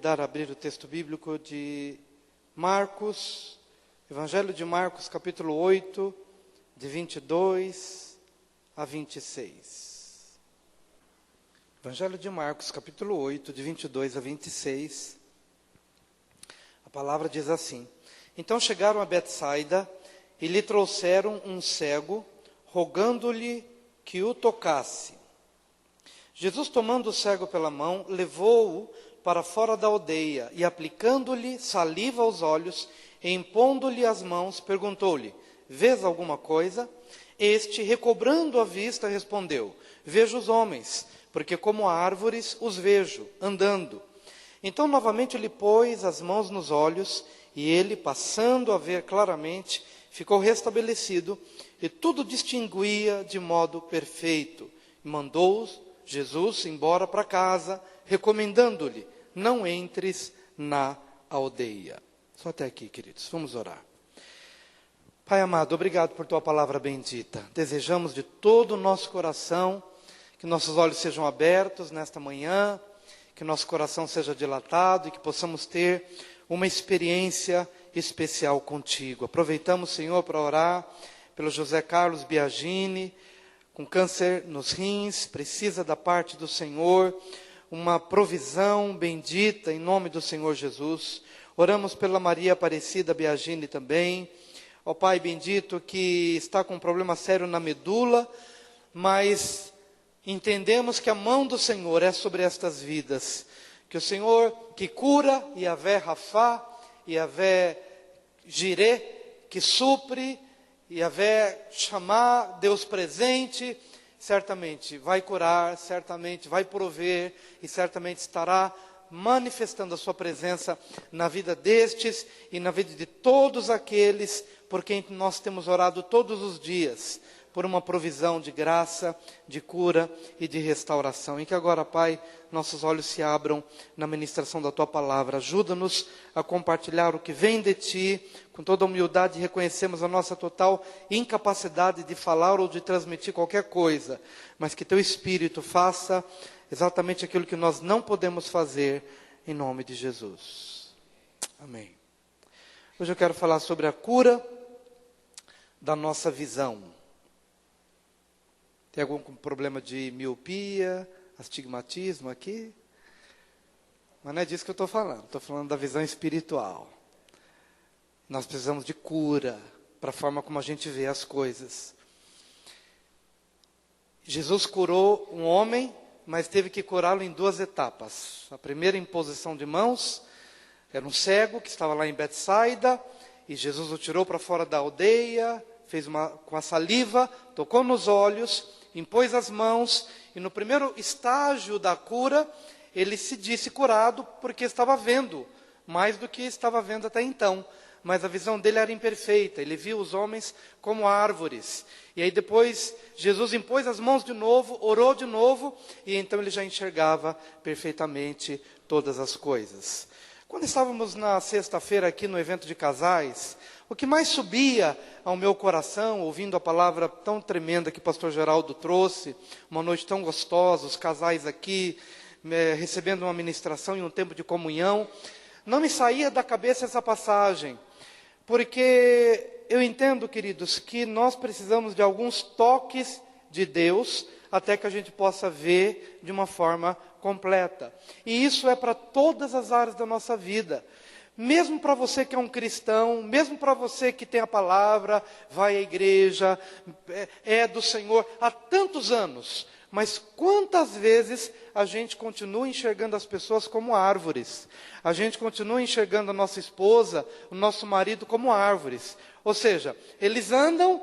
convidar a abrir o texto bíblico de Marcos, Evangelho de Marcos, capítulo 8, de 22 a 26. Evangelho de Marcos, capítulo 8, de 22 a 26. A palavra diz assim: Então chegaram a Betsaida e lhe trouxeram um cego, rogando-lhe que o tocasse. Jesus, tomando o cego pela mão, levou-o para fora da aldeia e, aplicando-lhe saliva aos olhos e impondo-lhe as mãos, perguntou-lhe: Vês alguma coisa? Este, recobrando a vista, respondeu: Vejo os homens, porque como árvores os vejo, andando. Então novamente lhe pôs as mãos nos olhos, e ele, passando a ver claramente, ficou restabelecido, e tudo distinguia de modo perfeito. E mandou-os Jesus embora para casa, recomendando-lhe: não entres na aldeia. Só até aqui, queridos, vamos orar. Pai amado, obrigado por tua palavra bendita. Desejamos de todo o nosso coração que nossos olhos sejam abertos nesta manhã, que nosso coração seja dilatado e que possamos ter uma experiência especial contigo. Aproveitamos, Senhor, para orar pelo José Carlos Biagini, com câncer nos rins, precisa da parte do Senhor, uma provisão bendita em nome do Senhor Jesus. Oramos pela Maria Aparecida Biagini também, ó Pai bendito, que está com um problema sério na medula, mas entendemos que a mão do Senhor é sobre estas vidas, que o Senhor que cura, Yahvé Rafá, Yahvé Jireh, que supre, Yahvé chamar, Deus presente, certamente vai curar, certamente vai prover e certamente estará manifestando a sua presença na vida destes e na vida de todos aqueles por quem nós temos orado todos os dias, por uma provisão de graça, de cura e de restauração. E que agora, Pai, nossos olhos se abram na ministração da Tua palavra. Ajuda-nos a compartilhar o que vem de Ti. Com toda humildade reconhecemos a nossa total incapacidade de falar ou de transmitir qualquer coisa. Mas que Teu Espírito faça exatamente aquilo que nós não podemos fazer, em nome de Jesus. Amém. Hoje eu quero falar sobre a cura da nossa visão. Tem algum problema de miopia, astigmatismo aqui? Mas não é disso que eu estou falando. Estou falando da visão espiritual. Nós precisamos de cura para a forma como a gente vê as coisas. Jesus curou um homem, mas teve que curá-lo em duas etapas. A primeira imposição de mãos, era um cego que estava lá em Betsaida, e Jesus o tirou para fora da aldeia, fez com a saliva, tocou nos olhos, impôs as mãos, e no primeiro estágio da cura, ele se disse curado porque estava vendo, mais do que estava vendo até então. Mas a visão dele era imperfeita, ele via os homens como árvores. E aí depois, Jesus impôs as mãos de novo, orou de novo, e então ele já enxergava perfeitamente todas as coisas. Quando estávamos na sexta-feira aqui no evento de casais, o que mais subia ao meu coração, ouvindo a palavra tão tremenda que o pastor Geraldo trouxe, uma noite tão gostosa, os casais aqui, recebendo uma ministração e um tempo de comunhão, não me saía da cabeça essa passagem, porque eu entendo, queridos, que nós precisamos de alguns toques de Deus, até que a gente possa ver de uma forma completa. E isso é para todas as áreas da nossa vida. Mesmo para você que é um cristão, mesmo para você que tem a palavra, vai à igreja, é do Senhor há tantos anos. Mas quantas vezes a gente continua enxergando as pessoas como árvores? A gente continua enxergando a nossa esposa, o nosso marido como árvores. Ou seja, eles andam,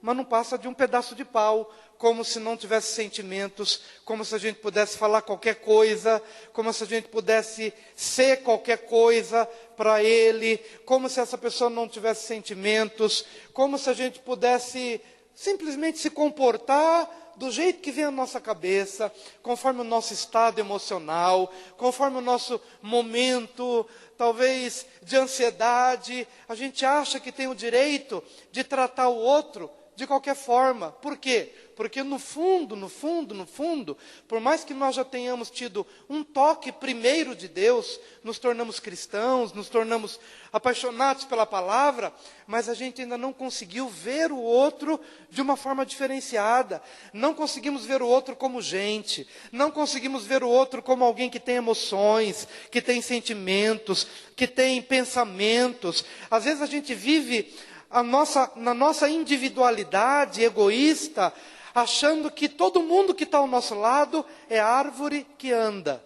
mas não passa de um pedaço de pau, como se não tivesse sentimentos, como se a gente pudesse falar qualquer coisa, como se a gente pudesse ser qualquer coisa para ele, como se essa pessoa não tivesse sentimentos, como se a gente pudesse simplesmente se comportar do jeito que vem a nossa cabeça, conforme o nosso estado emocional, conforme o nosso momento, talvez de ansiedade. A gente acha que tem o direito de tratar o outro de qualquer forma. Por quê? Porque no fundo, por mais que nós já tenhamos tido um toque primeiro de Deus, nos tornamos cristãos, nos tornamos apaixonados pela palavra, mas a gente ainda não conseguiu ver o outro de uma forma diferenciada. Não conseguimos ver o outro como gente, não conseguimos ver o outro como alguém que tem emoções, que tem sentimentos, que tem pensamentos. Às vezes a gente vive na nossa individualidade egoísta, achando que todo mundo que está ao nosso lado é árvore que anda.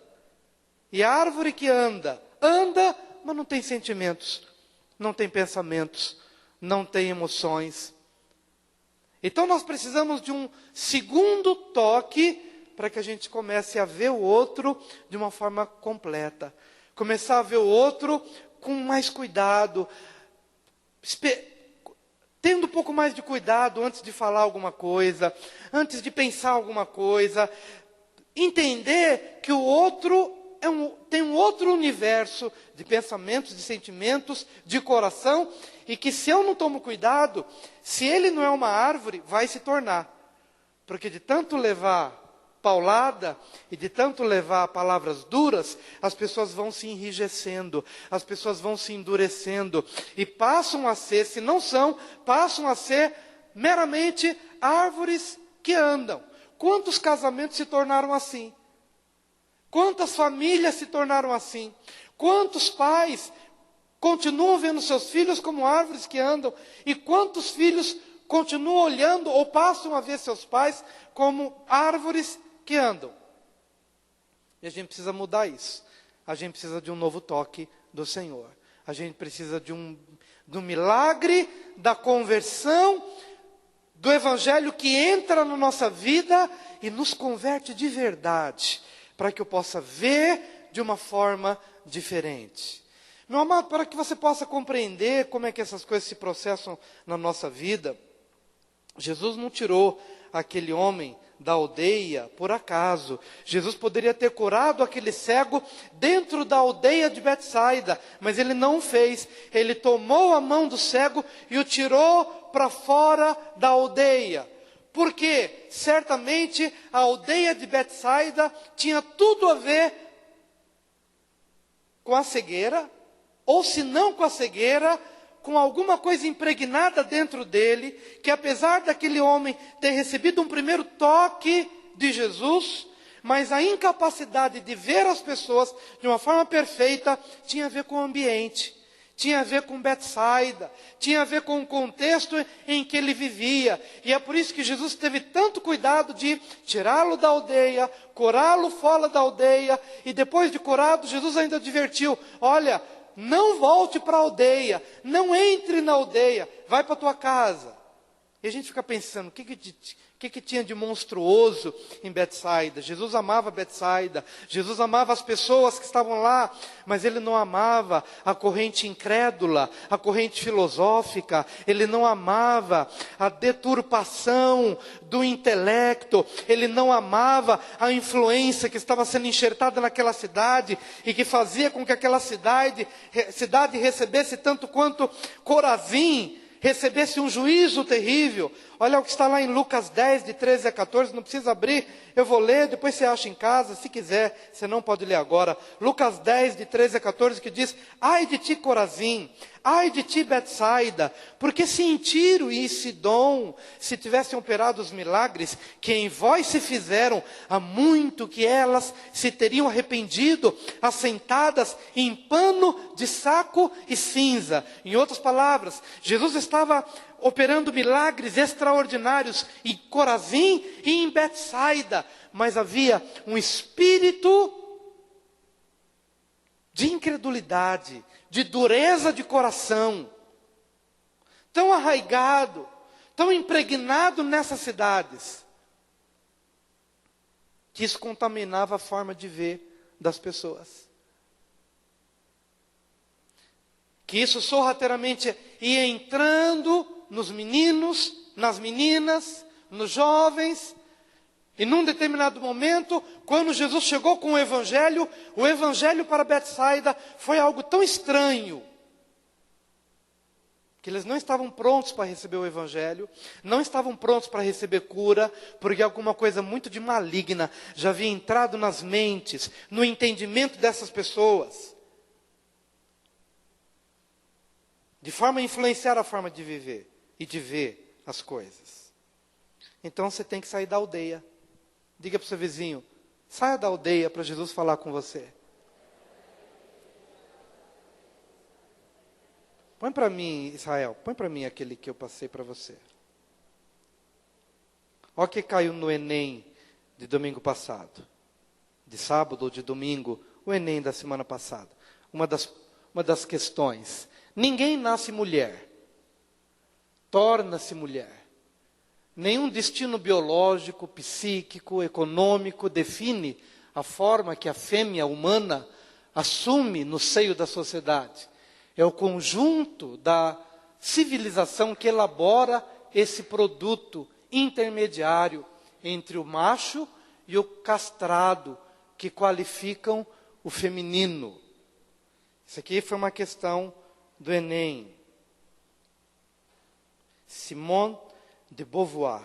E a árvore que anda, mas não tem sentimentos, não tem pensamentos, não tem emoções. Então nós precisamos de um segundo toque para que a gente comece a ver o outro de uma forma completa. Começar a ver o outro com mais cuidado, tendo um pouco mais de cuidado antes de falar alguma coisa, antes de pensar alguma coisa. Entender que o outro tem um outro universo de pensamentos, de sentimentos, de coração, e que se eu não tomo cuidado, se ele não é uma árvore, vai se tornar. Porque de tanto levar paulada e de tanto levar palavras duras, as pessoas vão se enrijecendo, as pessoas vão se endurecendo e passam a ser, se não são, passam a ser meramente árvores que andam. Quantos casamentos se tornaram assim? Quantas famílias se tornaram assim? Quantos pais continuam vendo seus filhos como árvores que andam? E quantos filhos continuam olhando ou passam a ver seus pais como árvores que andam? E a gente precisa mudar isso. A gente precisa de um novo toque do Senhor. A gente precisa de um milagre da conversão, do Evangelho que entra na nossa vida e nos converte de verdade, para que eu possa ver de uma forma diferente. Meu amado, para que você possa compreender como é que essas coisas se processam na nossa vida, Jesus não tirou aquele homem da aldeia por acaso. Jesus poderia ter curado aquele cego dentro da aldeia de Betsaida, mas ele não fez. Ele tomou a mão do cego e o tirou para fora da aldeia. Por quê? Certamente a aldeia de Betsaida tinha tudo a ver com a cegueira, ou se não com a cegueira, com alguma coisa impregnada dentro dele, que apesar daquele homem ter recebido um primeiro toque de Jesus, mas a incapacidade de ver as pessoas de uma forma perfeita, tinha a ver com o ambiente, tinha a ver com Betsaida, tinha a ver com o contexto em que ele vivia. E é por isso que Jesus teve tanto cuidado de tirá-lo da aldeia, curá-lo fora da aldeia, e depois de curado, Jesus ainda advertiu: olha, não volte para a aldeia, não entre na aldeia, vai para a tua casa. E a gente fica pensando, o que tinha de monstruoso em Betsaida? Jesus amava Betsaida, Jesus amava as pessoas que estavam lá, mas ele não amava a corrente incrédula, a corrente filosófica, ele não amava a deturpação do intelecto, ele não amava a influência que estava sendo enxertada naquela cidade e que fazia com que aquela cidade recebesse tanto quanto Corazim recebesse um juízo terrível. Olha o que está lá em Lucas 10, de 13 a 14, não precisa abrir, eu vou ler, depois você acha em casa, se quiser, você não pode ler agora. Lucas 10, de 13 a 14, que diz: ai de ti, Corazim, ai de ti, Betsaida, porque se em Tiro e em Sidom se tivessem operado os milagres que em vós se fizeram, há muito que elas se teriam arrependido, assentadas em pano de saco e cinza. Em outras palavras, Jesus estava operando milagres extraordinários em Corazim e em Betsaida, mas havia um espírito de incredulidade, de dureza de coração, tão arraigado, tão impregnado nessas cidades, que isso contaminava a forma de ver das pessoas. Que isso sorrateiramente ia entrando nos meninos, nas meninas, nos jovens. E num determinado momento, quando Jesus chegou com o Evangelho para Betsaida foi algo tão estranho, que eles não estavam prontos para receber o Evangelho, não estavam prontos para receber cura, porque alguma coisa muito de maligna já havia entrado nas mentes, no entendimento dessas pessoas, de forma a influenciar a forma de viver e de ver as coisas. Então você tem que sair da aldeia. Diga para o seu vizinho, saia da aldeia para Jesus falar com você. Põe para mim, Israel, põe para mim aquele que eu passei para você. Olha o que caiu no Enem de domingo passado. De sábado ou de domingo, o Enem da semana passada. Uma das questões. Ninguém nasce mulher. Torna-se mulher. Nenhum destino biológico, psíquico, econômico define a forma que a fêmea humana assume no seio da sociedade. É o conjunto da civilização que elabora esse produto intermediário entre o macho e o castrado, que qualificam o feminino. Isso aqui foi uma questão do Enem. Simone de Beauvoir,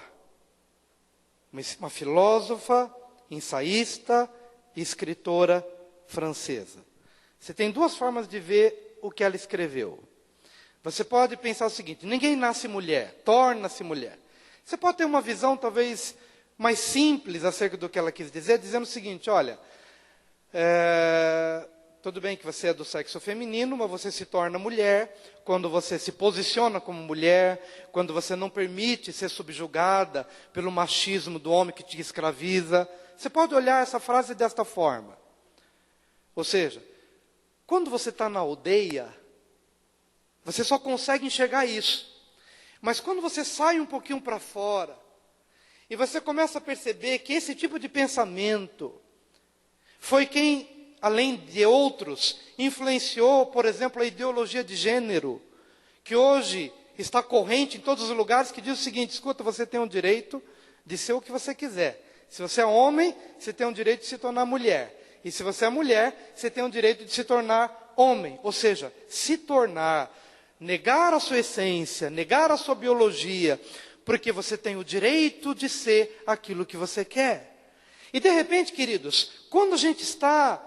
uma filósofa, ensaísta e escritora francesa. Você tem duas formas de ver o que ela escreveu. Você pode pensar o seguinte: ninguém nasce mulher, torna-se mulher. Você pode ter uma visão talvez mais simples acerca do que ela quis dizer, dizendo o seguinte: olha, tudo bem que você é do sexo feminino, mas você se torna mulher quando você se posiciona como mulher, quando você não permite ser subjugada pelo machismo do homem que te escraviza. Você pode olhar essa frase desta forma. Ou seja, quando você está na aldeia, você só consegue enxergar isso. Mas quando você sai um pouquinho para fora, e você começa a perceber que esse tipo de pensamento foi quem, além de outros, influenciou, por exemplo, a ideologia de gênero, que hoje está corrente em todos os lugares, que diz o seguinte: escuta, você tem o direito de ser o que você quiser. Se você é homem, você tem o direito de se tornar mulher. E se você é mulher, você tem o direito de se tornar homem. Ou seja, se tornar, negar a sua essência, negar a sua biologia, porque você tem o direito de ser aquilo que você quer. E de repente, queridos, quando a gente está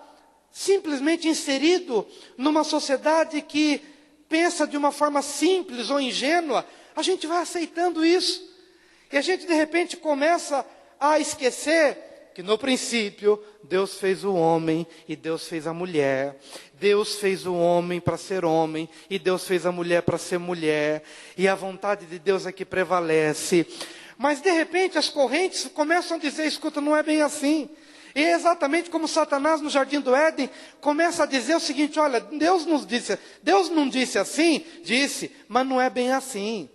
simplesmente inserido numa sociedade que pensa de uma forma simples ou ingênua, a gente vai aceitando isso. E a gente de repente começa a esquecer que no princípio Deus fez o homem e Deus fez a mulher. Deus fez o homem para ser homem e Deus fez a mulher para ser mulher. E a vontade de Deus é que prevalece. Mas de repente as correntes começam a dizer: escuta, não é bem assim. E é exatamente como Satanás no Jardim do Éden começa a dizer o seguinte: olha, Deus não disse assim, disse, mas não é bem assim.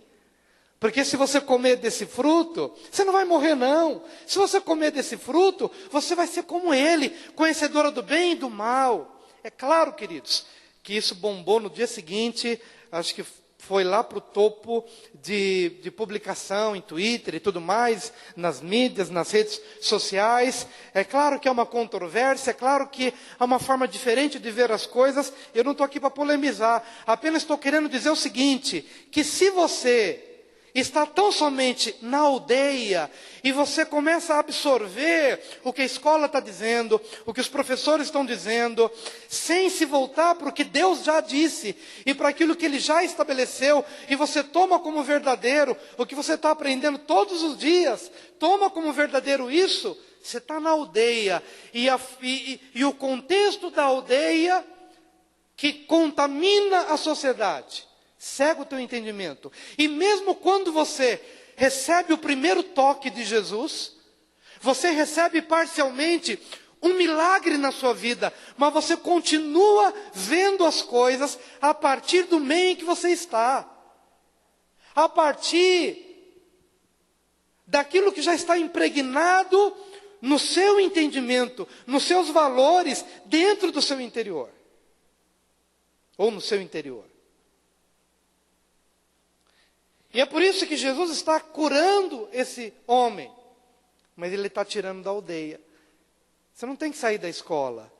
Porque se você comer desse fruto, você não vai morrer não. Se você comer desse fruto, você vai ser como ele, conhecedora do bem e do mal. É claro, queridos, que isso bombou no dia seguinte, acho que foi lá para o topo de publicação em Twitter e tudo mais, nas mídias, nas redes sociais. É claro que é uma controvérsia, é claro que é uma forma diferente de ver as coisas. Eu não estou aqui para polemizar, apenas estou querendo dizer o seguinte, que se você está tão somente na aldeia, e você começa a absorver o que a escola está dizendo, o que os professores estão dizendo, sem se voltar para o que Deus já disse, e para aquilo que Ele já estabeleceu, e você toma como verdadeiro o que você está aprendendo todos os dias, toma como verdadeiro isso, você está na aldeia, e o contexto da aldeia que contamina a sociedade, cega o teu entendimento. E mesmo quando você recebe o primeiro toque de Jesus, você recebe parcialmente um milagre na sua vida, mas você continua vendo as coisas a partir do meio em que você está. A partir daquilo que já está impregnado no seu entendimento, nos seus valores, dentro do seu interior. Ou no seu interior. E é por isso que Jesus está curando esse homem. Mas Ele está tirando da aldeia. Você não tem que sair da escola.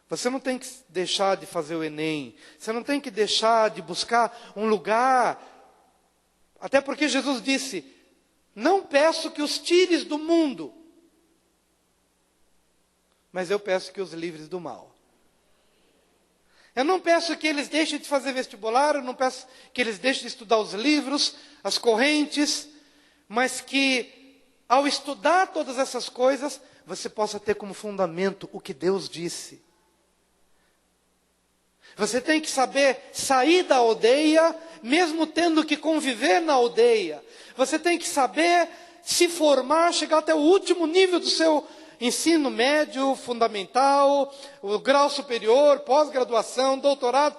Você não tem que deixar de fazer o Enem. Você não tem que deixar de buscar um lugar Até porque Jesus disse: não peço que os tires do mundo, mas eu peço que os livres do mal. Eu não peço que eles deixem de fazer vestibular, eu não peço que eles deixem de estudar os livros, as correntes, mas que ao estudar todas essas coisas, você possa ter como fundamento o que Deus disse. Você tem que saber sair da aldeia, mesmo tendo que conviver na aldeia. Você tem que saber se formar, chegar até o último nível do seu ensino médio, fundamental, o grau superior, pós-graduação, doutorado.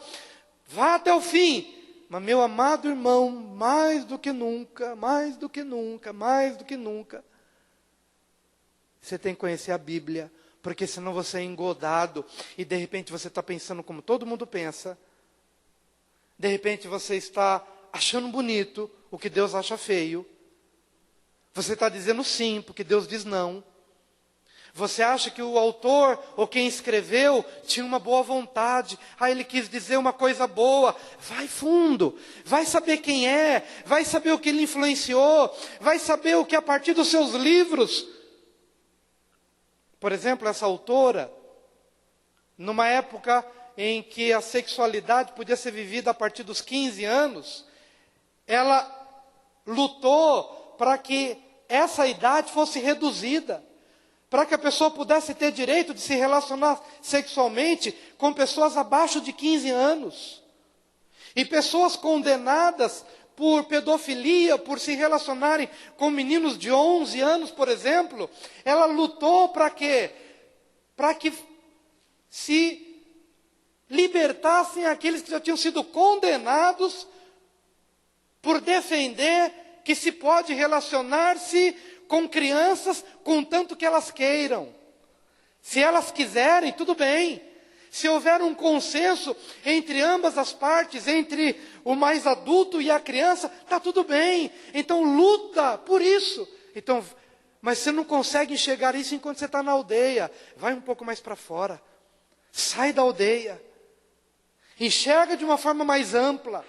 Vá até o fim. Mas, meu amado irmão, mais do que nunca, mais do que nunca, mais do que nunca, você tem que conhecer a Bíblia. Porque senão você é engodado e de repente você está pensando como todo mundo pensa. De repente você está achando bonito o que Deus acha feio. Você está dizendo sim porque Deus diz não. Você acha que o autor ou quem escreveu tinha uma boa vontade. Ele quis dizer uma coisa boa. Vai fundo, vai saber quem é, vai saber o que ele influenciou, vai saber o que a partir dos seus livros. Por exemplo, essa autora, numa época em que a sexualidade podia ser vivida a partir dos 15 anos, ela lutou para que essa idade fosse reduzida, para que a pessoa pudesse ter direito de se relacionar sexualmente com pessoas abaixo de 15 anos. E pessoas condenadas por pedofilia, por se relacionarem com meninos de 11 anos, por exemplo, ela lutou para quê? Para que se libertassem aqueles que já tinham sido condenados por defender que se pode relacionar-se com crianças contanto que elas queiram. Se elas quiserem, tudo bem. Se houver um consenso entre ambas as partes, entre o mais adulto e a criança, está tudo bem. Então luta por isso. Então, mas você não consegue enxergar isso enquanto você está na aldeia. Vai um pouco mais para fora. Sai da aldeia. Enxerga de uma forma mais ampla.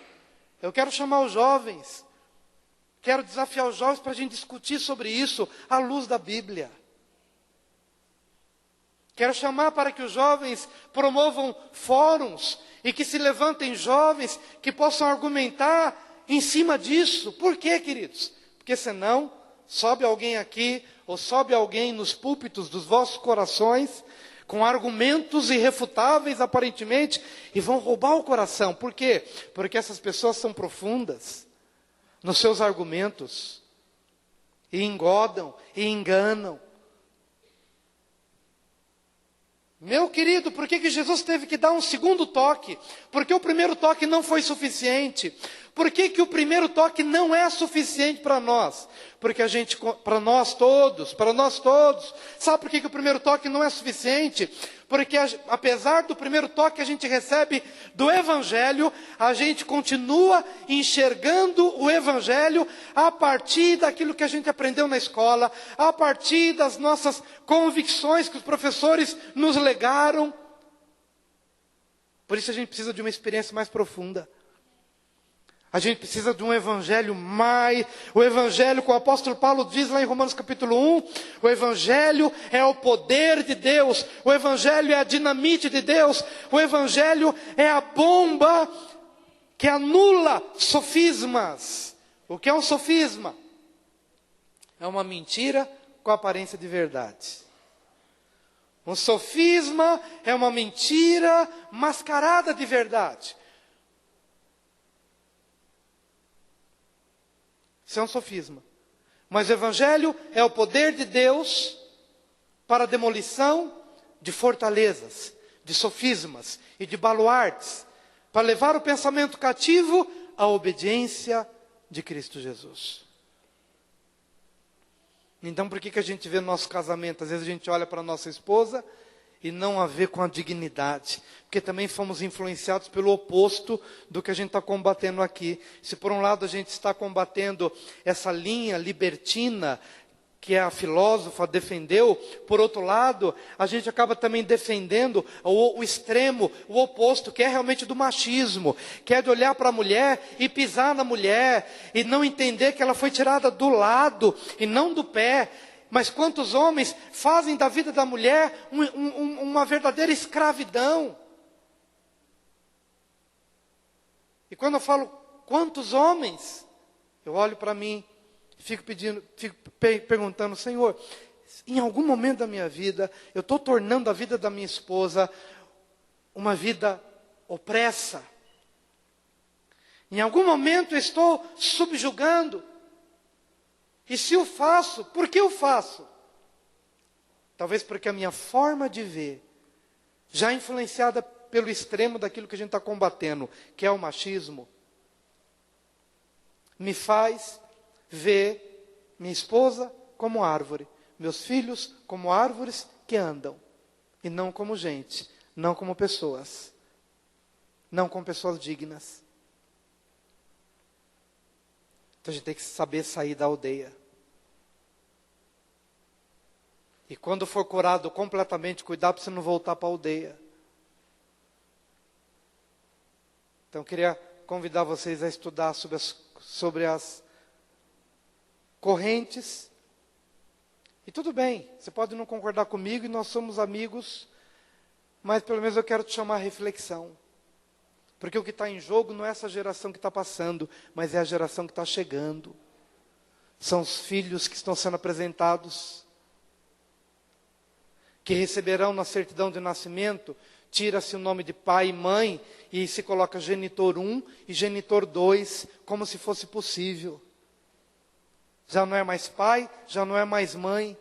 Eu quero chamar os jovens. Quero desafiar os jovens para a gente discutir sobre isso à luz da Bíblia. Quero chamar para que os jovens promovam fóruns e que se levantem jovens que possam argumentar em cima disso. Por quê, queridos? Porque senão sobe alguém aqui ou sobe alguém nos púlpitos dos vossos corações com argumentos irrefutáveis aparentemente e vão roubar o coração. Por quê? Porque essas pessoas são profundas nos seus argumentos e engodam e enganam. Meu querido, por que Jesus teve que dar um segundo toque? Porque o primeiro toque não foi suficiente. Por que o primeiro toque não é suficiente para nós? Porque para nós todos, sabe por que o primeiro toque não é suficiente? Porque apesar do primeiro toque que a gente recebe do Evangelho, a gente continua enxergando o Evangelho a partir daquilo que a gente aprendeu na escola, a partir das nossas convicções que os professores nos legaram. Por isso a gente precisa de uma experiência mais profunda. A gente precisa de um evangelho o evangelho que o apóstolo Paulo diz lá em Romanos capítulo 1, o evangelho é o poder de Deus, o evangelho é a dinamite de Deus, o evangelho é a bomba que anula sofismas. O que é um sofisma? É uma mentira com aparência de verdade. Um sofisma é uma mentira mascarada de verdade. Isso é um sofisma. Mas o Evangelho é o poder de Deus para a demolição de fortalezas, de sofismas e de baluartes, para levar o pensamento cativo à obediência de Cristo Jesus. Então por que a gente vê no nosso casamento? Às vezes a gente olha para a nossa esposa e não a vê com a dignidade. Porque também fomos influenciados pelo oposto do que a gente está combatendo aqui. Se por um lado a gente está combatendo essa linha libertina, que é a filósofa, defendeu. Por outro lado, a gente acaba também defendendo o extremo, o oposto, que é realmente do machismo, que é de olhar para a mulher e pisar na mulher, e não entender que ela foi tirada do lado e não do pé. Mas quantos homens fazem da vida da mulher uma verdadeira escravidão? E quando eu falo quantos homens, eu olho para mim, fico perguntando: Senhor, em algum momento da minha vida, eu estou tornando a vida da minha esposa uma vida opressa? Em algum momento eu estou subjugando? E se eu faço, por que eu faço? Talvez porque a minha forma de ver, já influenciada pelo extremo daquilo que a gente está combatendo, que é o machismo, me faz ver minha esposa como árvore, meus filhos como árvores que andam, e não como gente, não como pessoas, não como pessoas dignas. Então a gente tem que saber sair da aldeia. E quando for curado completamente, cuidar para você não voltar para a aldeia. Então eu queria convidar vocês a estudar sobre as correntes. E tudo bem, você pode não concordar comigo, e nós somos amigos, mas pelo menos eu quero te chamar a reflexão. Porque o que está em jogo não é essa geração que está passando, mas é a geração que está chegando. São os filhos que estão sendo apresentados, que receberão na certidão de nascimento, tira-se o nome de pai e mãe, e se coloca genitor 1 e genitor 2, como se fosse possível. Já não é mais pai, já não é mais mãe.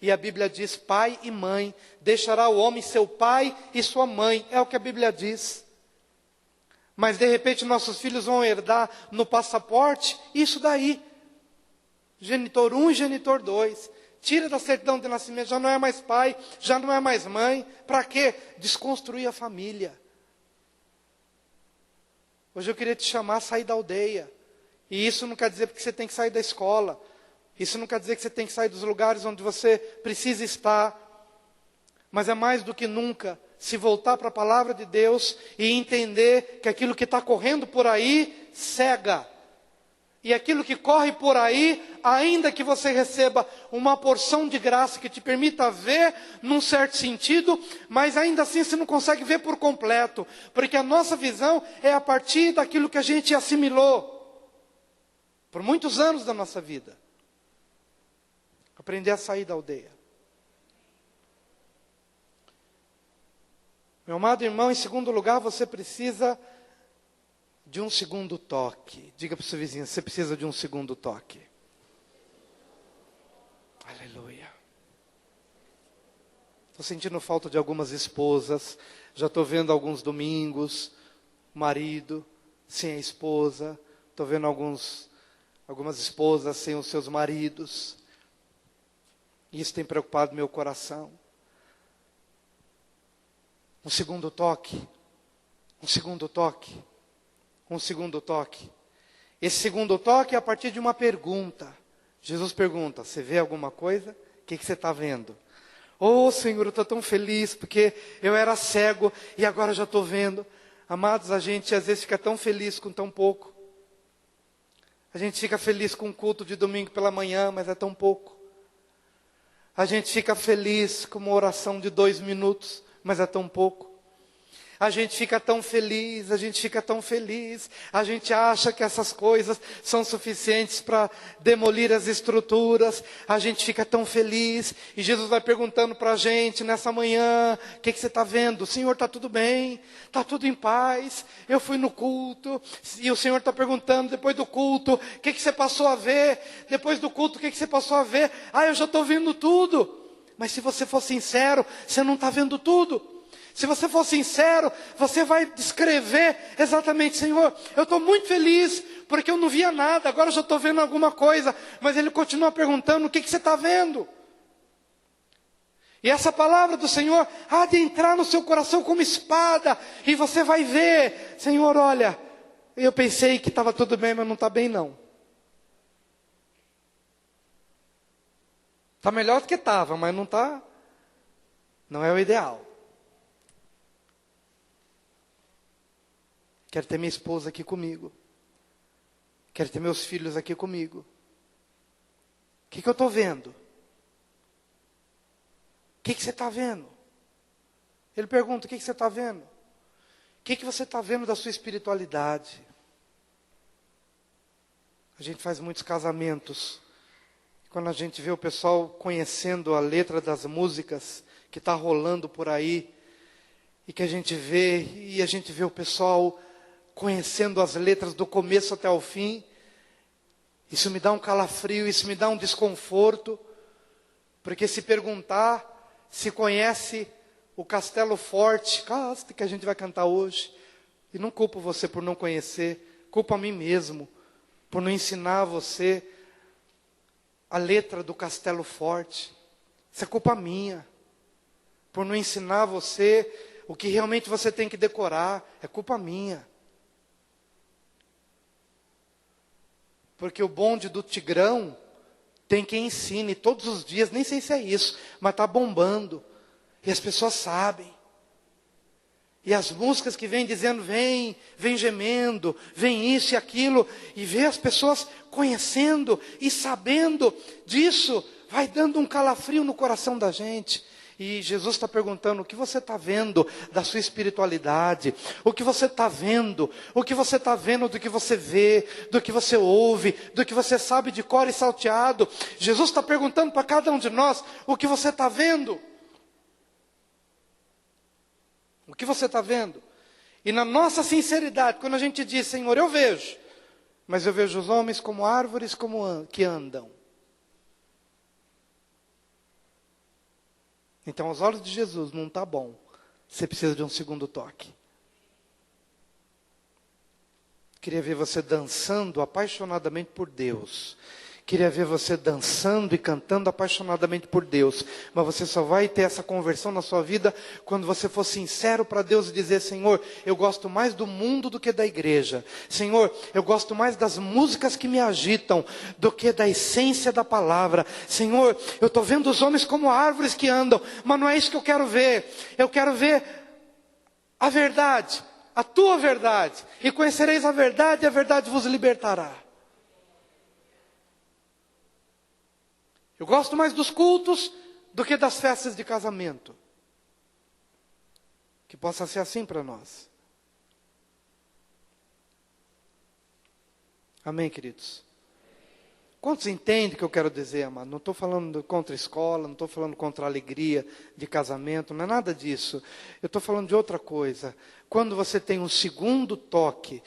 E a Bíblia diz: pai e mãe, deixará o homem seu pai e sua mãe, é o que a Bíblia diz. Mas de repente nossos filhos vão herdar no passaporte isso daí, genitor 1 e genitor 2. Tira da certidão de nascimento, já não é mais pai, já não é mais mãe. Para quê? Desconstruir a família. Hoje eu queria te chamar a sair da aldeia. E isso não quer dizer que você tem que sair da escola. Isso não quer dizer que você tem que sair dos lugares onde você precisa estar. Mas é mais do que nunca se voltar para a palavra de Deus e entender que aquilo que está correndo por aí cega. E aquilo que corre por aí, ainda que você receba uma porção de graça que te permita ver num certo sentido, mas ainda assim você não consegue ver por completo, porque a nossa visão é a partir daquilo que a gente assimilou por muitos anos da nossa vida. Aprender a sair da aldeia. Meu amado irmão, em segundo lugar, você precisa de um segundo toque. Diga para o seu vizinho: você precisa de um segundo toque. Aleluia. Estou sentindo falta de algumas esposas. Já estou vendo alguns domingos, marido sem a esposa. Estou vendo algumas esposas sem os seus maridos. Isso tem preocupado meu coração. Um segundo toque. Um segundo toque. Um segundo toque. Esse segundo toque é a partir de uma pergunta. Jesus pergunta: você vê alguma coisa? O que você está vendo? Oh, Senhor, eu estou tão feliz porque eu era cego e agora já estou vendo. Amados, a gente às vezes fica tão feliz com tão pouco. A gente fica feliz com o culto de domingo pela manhã, mas é tão pouco. A gente fica feliz com uma oração de 2 minutos, mas é tão pouco. A gente fica tão feliz, a gente acha que essas coisas são suficientes para demolir as estruturas, a gente fica tão feliz, e Jesus vai perguntando para a gente nessa manhã: o que você está vendo? Senhor, está tudo bem, está tudo em paz, eu fui no culto, e o Senhor está perguntando depois do culto: o que você passou a ver? Depois do culto, o que você passou a ver? Eu já estou vendo tudo. Mas se você for sincero, você não está vendo tudo. Se você for sincero, você vai descrever exatamente: Senhor, eu estou muito feliz, porque eu não via nada, agora eu já estou vendo alguma coisa. Mas Ele continua perguntando: o que você está vendo? E essa palavra do Senhor há de entrar no seu coração como espada, e você vai ver: Senhor, olha, eu pensei que estava tudo bem, mas não está bem não. Está melhor do que estava, mas não está, não é o ideal. Quero ter minha esposa aqui comigo. Quero ter meus filhos aqui comigo. O que eu estou vendo? O que você está vendo? Ele pergunta, o que você está vendo? O que você está vendo da sua espiritualidade? A gente faz muitos casamentos. Quando a gente vê o pessoal conhecendo a letra das músicas que está rolando por aí, e que a gente vê o pessoal conhecendo as letras do começo até o fim, isso me dá um calafrio, isso me dá um desconforto, porque se perguntar se conhece o Castelo Forte, que a gente vai cantar hoje, e não culpo você por não conhecer, culpo a mim mesmo, por não ensinar você a letra do Castelo Forte. Isso é culpa minha, por não ensinar você o que realmente você tem que decorar, é culpa minha. Porque o bonde do Tigrão tem quem ensine todos os dias, nem sei se é isso, mas está bombando. E as pessoas sabem. E as músicas que vêm dizendo, vem gemendo, vem isso e aquilo, e vê as pessoas conhecendo e sabendo disso, vai dando um calafrio no coração da gente. E Jesus está perguntando, o que você está vendo da sua espiritualidade? O que você está vendo? O que você está vendo do que você vê, do que você ouve, do que você sabe de cor e salteado? Jesus está perguntando para cada um de nós, o que você está vendo? O que você está vendo? E na nossa sinceridade, quando a gente diz, Senhor, eu vejo, mas eu vejo os homens como árvores que andam. Então, aos olhos de Jesus, não está bom. Você precisa de um segundo toque. Queria ver você dançando apaixonadamente por Deus. Queria ver você dançando e cantando apaixonadamente por Deus. Mas você só vai ter essa conversão na sua vida quando você for sincero para Deus e dizer, Senhor, eu gosto mais do mundo do que da igreja. Senhor, eu gosto mais das músicas que me agitam do que da essência da palavra. Senhor, eu estou vendo os homens como árvores que andam, mas não é isso que eu quero ver. Eu quero ver a verdade, a tua verdade. E conhecereis a verdade vos libertará. Eu gosto mais dos cultos do que das festas de casamento. Que possa ser assim para nós. Amém, queridos? Quantos entendem o que eu quero dizer, amado? Não estou falando contra a escola, não estou falando contra a alegria de casamento, não é nada disso. Eu estou falando de outra coisa. Quando você tem um segundo toque,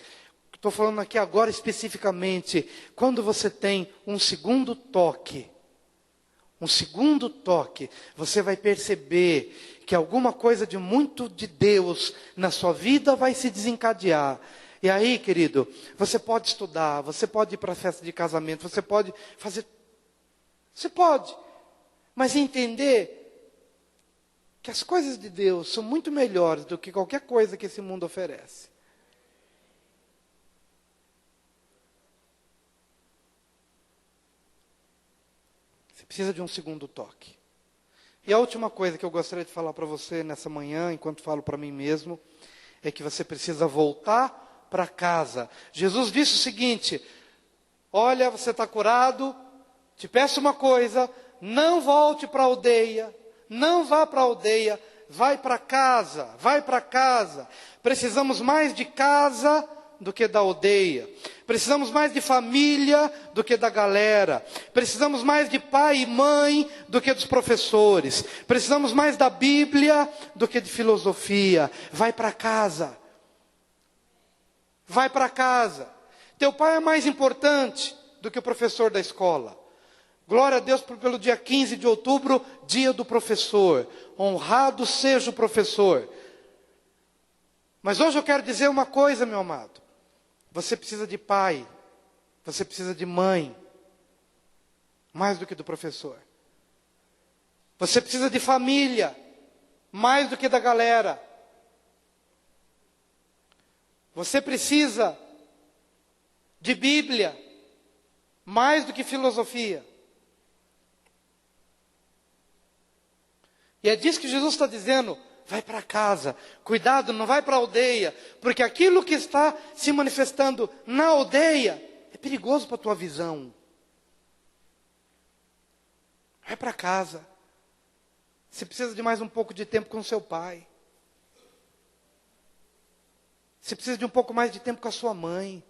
estou falando aqui agora especificamente, quando você tem um segundo toque, você vai perceber que alguma coisa de muito de Deus na sua vida vai se desencadear. E aí, querido, você pode estudar, você pode ir para a festa de casamento, você pode fazer... Você pode, mas entender que as coisas de Deus são muito melhores do que qualquer coisa que esse mundo oferece. Precisa de um segundo toque. E a última coisa que eu gostaria de falar para você nessa manhã, enquanto falo para mim mesmo, é que você precisa voltar para casa. Jesus disse o seguinte, olha, você está curado, te peço uma coisa, não volte para a aldeia, não vá para a aldeia, vai para casa, vai para casa. Precisamos mais de casa do que da aldeia. Precisamos mais de família do que da galera. Precisamos mais de pai e mãe do que dos professores. Precisamos mais da Bíblia do que de filosofia. Vai para casa. Vai para casa. Teu pai é mais importante do que o professor da escola. Glória a Deus pelo dia 15 de outubro, dia do professor. Honrado seja o professor. Mas hoje eu quero dizer uma coisa, meu amado. Você precisa de pai, você precisa de mãe, mais do que do professor. Você precisa de família, mais do que da galera. Você precisa de Bíblia, mais do que filosofia. E é disso que Jesus está dizendo: vai para casa, cuidado, não vai para a aldeia, porque aquilo que está se manifestando na aldeia é perigoso para a tua visão. Vai para casa. Você precisa de mais um pouco de tempo com seu pai. Você precisa de um pouco mais de tempo com a sua mãe.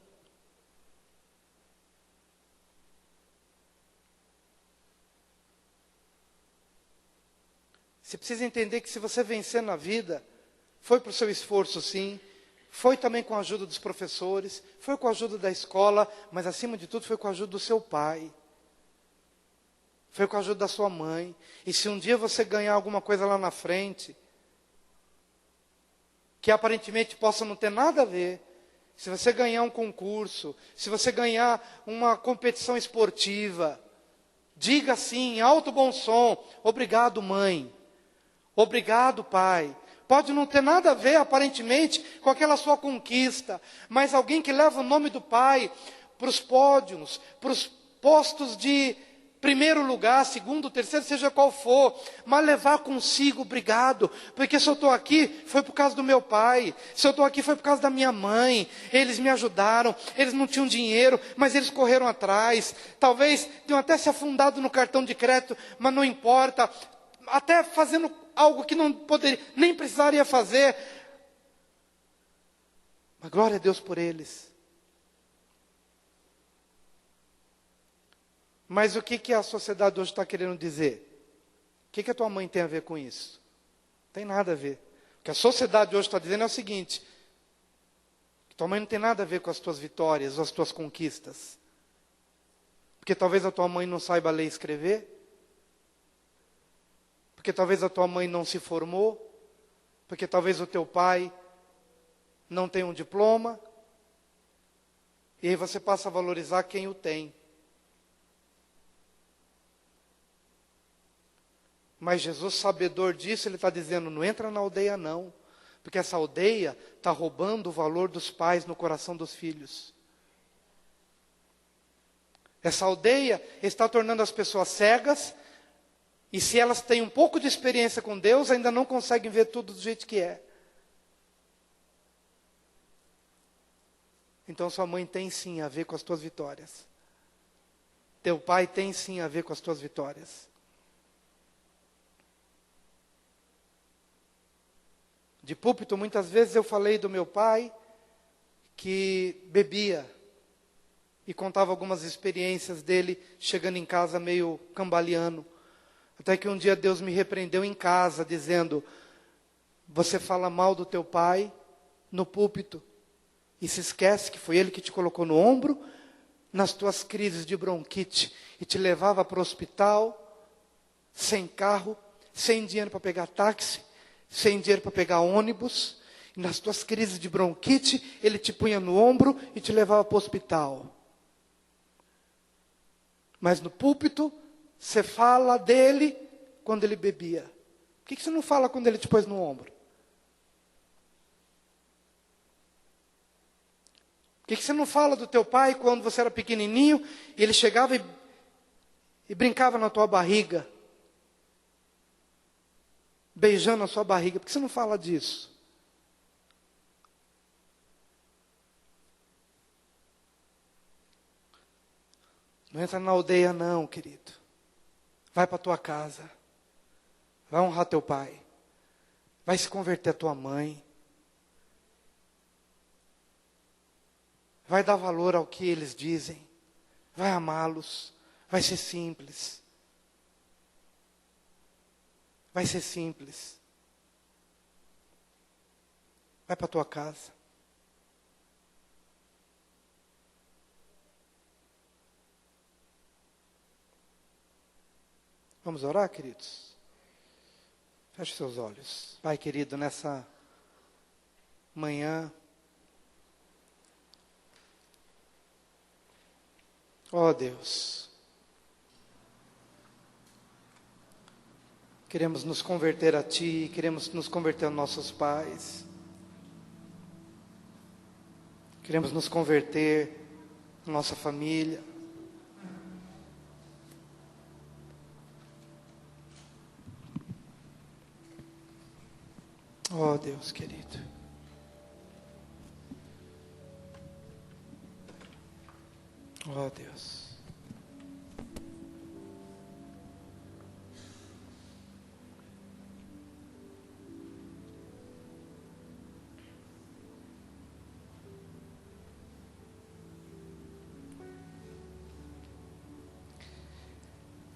Você precisa entender que se você vencer na vida, foi por seu esforço sim, foi também com a ajuda dos professores, foi com a ajuda da escola, mas acima de tudo foi com a ajuda do seu pai. Foi com a ajuda da sua mãe. E se um dia você ganhar alguma coisa lá na frente, que aparentemente possa não ter nada a ver, se você ganhar um concurso, se você ganhar uma competição esportiva, diga assim, em alto bom som: obrigado, mãe. Obrigado, pai. Pode não ter nada a ver, aparentemente, com aquela sua conquista, mas alguém que leva o nome do pai para os pódios, para os postos de primeiro lugar, segundo, terceiro, seja qual for, mas levar consigo: obrigado, porque se eu estou aqui, foi por causa do meu pai, se eu estou aqui, foi por causa da minha mãe, eles me ajudaram, eles não tinham dinheiro, mas eles correram atrás, talvez tenham até se afundado no cartão de crédito, mas não importa, até fazendo algo que não poderia, nem precisaria fazer, mas glória a Deus por eles. Mas o que a sociedade hoje está querendo dizer? O que a tua mãe tem a ver com isso? Não tem nada a ver. O que a sociedade hoje está dizendo é o seguinte: que tua mãe não tem nada a ver com as tuas vitórias ou as tuas conquistas. Porque talvez a tua mãe não saiba ler e escrever. Porque talvez a tua mãe não se formou. Porque talvez o teu pai não tenha um diploma. E aí você passa a valorizar quem o tem. Mas Jesus, sabedor disso, Ele está dizendo: não entra na aldeia não. Porque essa aldeia está roubando o valor dos pais no coração dos filhos. Essa aldeia está tornando as pessoas cegas. E se elas têm um pouco de experiência com Deus, ainda não conseguem ver tudo do jeito que é. Então sua mãe tem sim a ver com as tuas vitórias. Teu pai tem sim a ver com as tuas vitórias. De púlpito, muitas vezes eu falei do meu pai que bebia e contava algumas experiências dele chegando em casa meio cambaleando. Até que um dia Deus me repreendeu em casa, dizendo: você fala mal do teu pai no púlpito e se esquece que foi ele que te colocou no ombro nas tuas crises de bronquite e te levava para o hospital sem carro, sem dinheiro para pegar táxi, sem dinheiro para pegar ônibus. E nas tuas crises de bronquite, ele te punha no ombro e te levava para o hospital. Mas no púlpito, você fala dele quando ele bebia. Por que você não fala quando ele te pôs no ombro? Por que você não fala do teu pai quando você era pequenininho e ele chegava e brincava na tua barriga? Beijando a sua barriga. Por que você não fala disso? Não entra na aldeia não, querido. Vai para a tua casa. Vai honrar teu pai. Vai se converter a tua mãe. Vai dar valor ao que eles dizem. Vai amá-los. Vai ser simples. Vai ser simples. Vai para a tua casa. Vamos orar, queridos? Feche seus olhos. Pai querido, nessa manhã, ó Deus, queremos nos converter a Ti, queremos nos converter aos nossos pais, queremos nos converter à nossa família. Oh, Deus querido. Oh, Deus.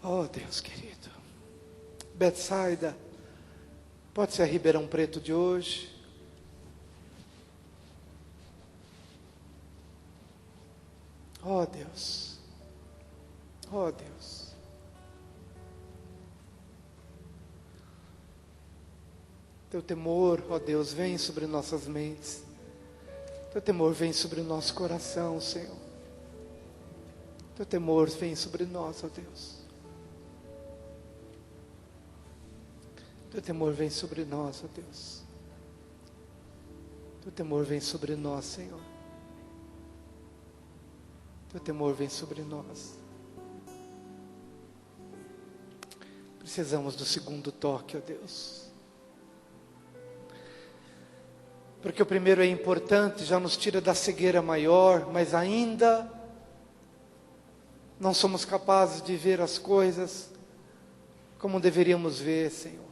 Oh, Deus querido. Betsaida, pode ser a Ribeirão Preto de hoje. Oh, Deus. Oh, Deus. Teu temor, ó Deus, vem sobre nossas mentes. Teu temor vem sobre o nosso coração, Senhor. Teu temor vem sobre nós, ó Deus. Teu temor vem sobre nós, ó Deus. Teu temor vem sobre nós, Senhor. Teu temor vem sobre nós. Precisamos do segundo toque, ó Deus. Porque o primeiro é importante, já nos tira da cegueira maior, mas ainda não somos capazes de ver as coisas como deveríamos ver, Senhor.